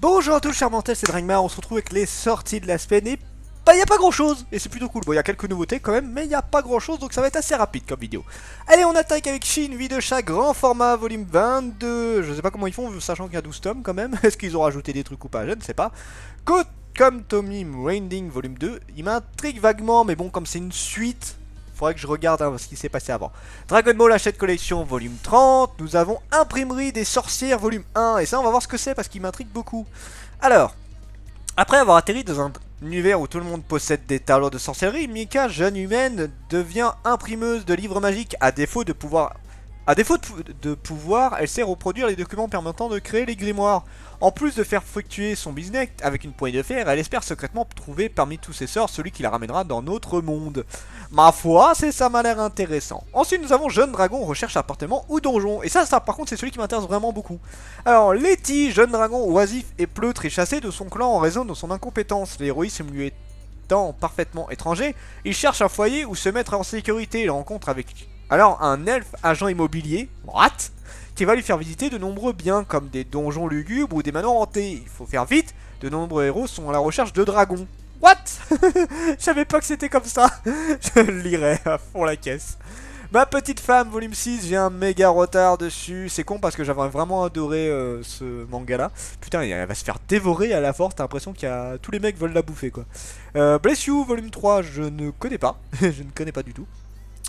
Bonjour à tous, chers mortels, c'est Dragmar, on se retrouve avec les sorties de la semaine et bah y a pas grand chose, et c'est plutôt cool. Bon, y a quelques nouveautés quand même, mais y a pas grand chose, donc ça va être assez rapide comme vidéo. Allez, on attaque avec Shin, vie de chat, grand format, volume 22, je sais pas comment ils font, sachant qu'il y a 12 tomes quand même, est-ce qu'ils ont rajouté des trucs ou pas, je ne sais pas. Code comme Tommy Rainding, volume 2, il m'intrigue vaguement, mais bon, comme c'est une suite, faudrait que je regarde ce qui s'est passé avant. Dragon Ball Hachette Collection, volume 30, nous avons Imprimerie des Sorcières, volume 1, et ça on va voir ce que c'est parce qu'il m'intrigue beaucoup. Alors, après avoir atterri dans un univers où tout le monde possède des tableaux de sorcellerie, Mika, jeune humaine, devient imprimeuse de livres magiques à défaut de pouvoir... elle sait reproduire les documents permettant de créer les grimoires. En plus de faire fructuer son business avec une poignée de fer, elle espère secrètement trouver parmi tous ses sorts celui qui la ramènera dans notre monde. Ma foi, ça m'a l'air intéressant. Ensuite, nous avons Jeune Dragon, recherche appartement ou donjon. Et ça par contre, c'est celui qui m'intéresse vraiment beaucoup. Alors, Letty, jeune dragon oisif et pleutre, est chassé de son clan en raison de son incompétence. L'héroïsme lui étant parfaitement étranger, il cherche un foyer où se mettre en sécurité. Il rencontre avec... alors, un elfe agent immobilier, what, qui va lui faire visiter de nombreux biens comme des donjons lugubres ou des manoirs hantés. Il faut faire vite, de nombreux héros sont à la recherche de dragons. What? Je savais pas que c'était comme ça. Je le lirai à fond la caisse. Ma petite femme, volume 6, j'ai un méga retard dessus. C'est con parce que j'avais vraiment adoré ce manga là. Putain, elle va se faire dévorer à la force. T'as l'impression qu'il y a... tous les mecs veulent la bouffer quoi. Bless You, volume 3, je ne connais pas. Je ne connais pas du tout.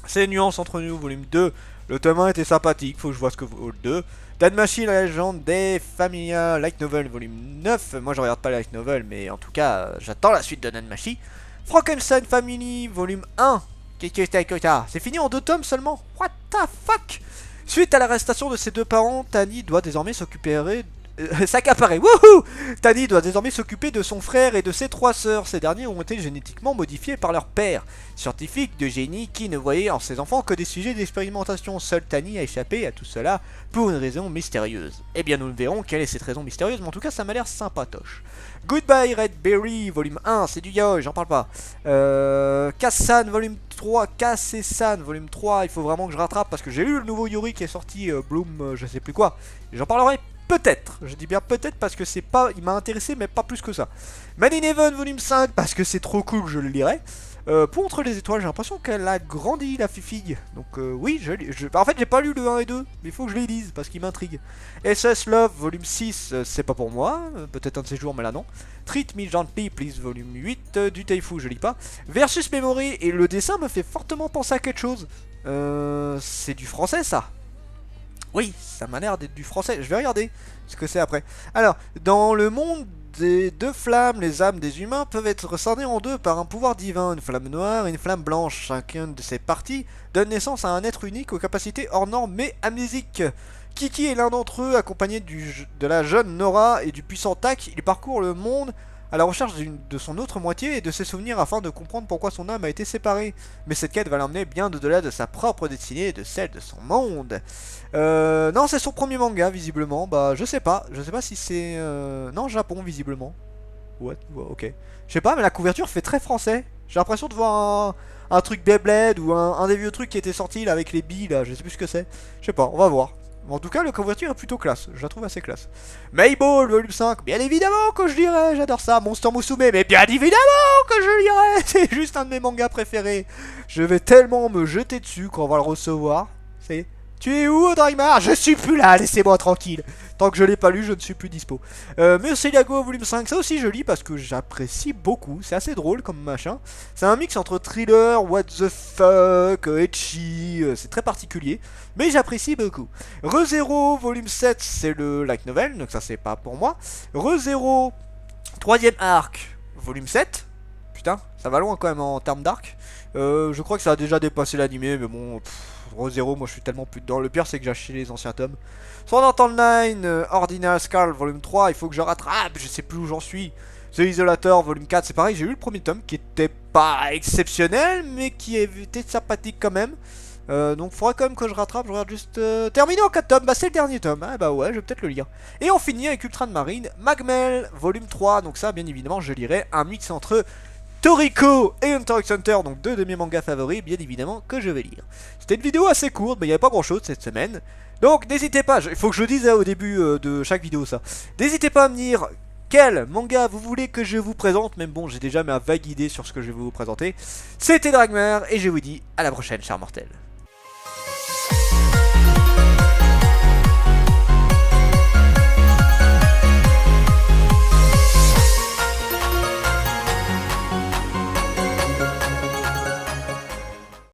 C'est Nuances entre nous, volume 2. Le tome 1 était sympathique, faut que je vois ce que vaut le 2. Danmachi, la légende des Familia, Light Novel, volume 9. Moi je regarde pas la Light Novel, mais en tout cas, j'attends la suite de Danmachi. Frankenstein Family, volume 1. C'est fini en 2 tomes seulement. What the fuck? Suite à l'arrestation de ses 2 parents, Tani doit désormais s'occuper... s'accaparer, wouhou! Tani doit désormais s'occuper de son frère et de ses 3 sœurs. Ces derniers ont été génétiquement modifiés par leur père, scientifique de génie qui ne voyait en ses enfants que des sujets d'expérimentation. Seule Tani a échappé à tout cela pour une raison mystérieuse. Eh bien nous verrons quelle est cette raison mystérieuse, mais en tout cas ça m'a l'air sympatoche. Goodbye Red Berry, volume 1, c'est du yaoi, j'en parle pas. Kassan, volume 3, Kassan, volume 3, il faut vraiment que je rattrape parce que j'ai lu le nouveau Yuri qui est sorti, Bloom, je sais plus quoi. J'en parlerai peut-être, je dis bien peut-être parce que c'est pas, il m'a intéressé mais pas plus que ça. Man in Heaven volume 5 parce que c'est trop cool, je le lirai. Pour Entre les étoiles, j'ai l'impression qu'elle a grandi la fille. Donc oui, en fait j'ai pas lu le 1 et 2, mais il faut que je les lise parce qu'il m'intrigue. SS Love volume 6, c'est pas pour moi, peut-être un de ces jours mais là non. Treat Me Gently Please volume 8, du Taifu je lis pas. Versus Memory, et le dessin me fait fortement penser à quelque chose. C'est du français ça. Oui, ça m'a l'air d'être du français. Je vais regarder ce que c'est après. Alors, dans le monde des 2 flammes, les âmes des humains peuvent être scindées en 2 par un pouvoir divin, une flamme noire et une flamme blanche. Chacune de ces parties donne naissance à un être unique aux capacités hors normes mais amnésiques. Kiki est l'un d'entre eux, accompagné de la jeune Nora et du puissant Tak. Il parcourt le monde à la recherche de son autre moitié et de ses souvenirs afin de comprendre pourquoi son âme a été séparée. Mais cette quête va l'emmener bien au-delà de sa propre destinée et de celle de son monde. Non, c'est son premier manga, visiblement. Bah, je sais pas si c'est... Non, Japon, visiblement. What? Ok. Je sais pas, mais la couverture fait très français. J'ai l'impression de voir un truc Beyblade ou un des vieux trucs qui était sorti là avec les billes là. Je sais plus ce que c'est. Je sais pas, on va voir. En tout cas, la couverture est plutôt classe, je la trouve assez classe. Mayball, volume 5, bien évidemment que je lirai, j'adore ça. Monster Musume, mais bien évidemment que je lirai. C'est juste un de mes mangas préférés. Je vais tellement me jeter dessus quand on va le recevoir. C'est... Tu es où, Dragmar? Je suis plus là, laissez-moi tranquille. Tant que je l'ai pas lu, je ne suis plus dispo. Murcielago, volume 5, ça aussi je lis parce que j'apprécie beaucoup. C'est assez drôle comme machin. C'est un mix entre thriller, what the fuck, ecchi, c'est très particulier. Mais j'apprécie beaucoup. ReZero, volume 7, c'est le light novel, donc ça c'est pas pour moi. ReZero, 3ème arc, volume 7. Putain, ça va loin quand même en termes d'arc. Je crois que ça a déjà dépassé l'animé, mais bon... ReZero, moi je suis tellement plus dedans. Le pire c'est que j'ai acheté les anciens tomes. Sword Art Online, Ordinal Skull, volume 3, il faut que je rattrape, je sais plus où j'en suis. The Isolator, volume 4, c'est pareil, j'ai eu le premier tome qui était pas exceptionnel, mais qui était sympathique quand même. Donc faudrait quand même que je rattrape, je regarde juste... terminé en 4 tomes, bah c'est le dernier tome, ah bah ouais, je vais peut-être le lire. Et on finit avec Ultraman Marine, Magmel, volume 3, donc ça bien évidemment je lirai un mix entre Toriko et Hunter x Hunter, donc deux de mes mangas favoris, bien évidemment que je vais lire. C'était une vidéo assez courte, mais il n'y avait pas grand chose cette semaine. Donc n'hésitez pas, il faut que je le dise au début de chaque vidéo ça. N'hésitez pas à me dire quel manga vous voulez que je vous présente, même bon j'ai déjà ma vague idée sur ce que je vais vous présenter. C'était Dragmar et je vous dis à la prochaine chers mortels.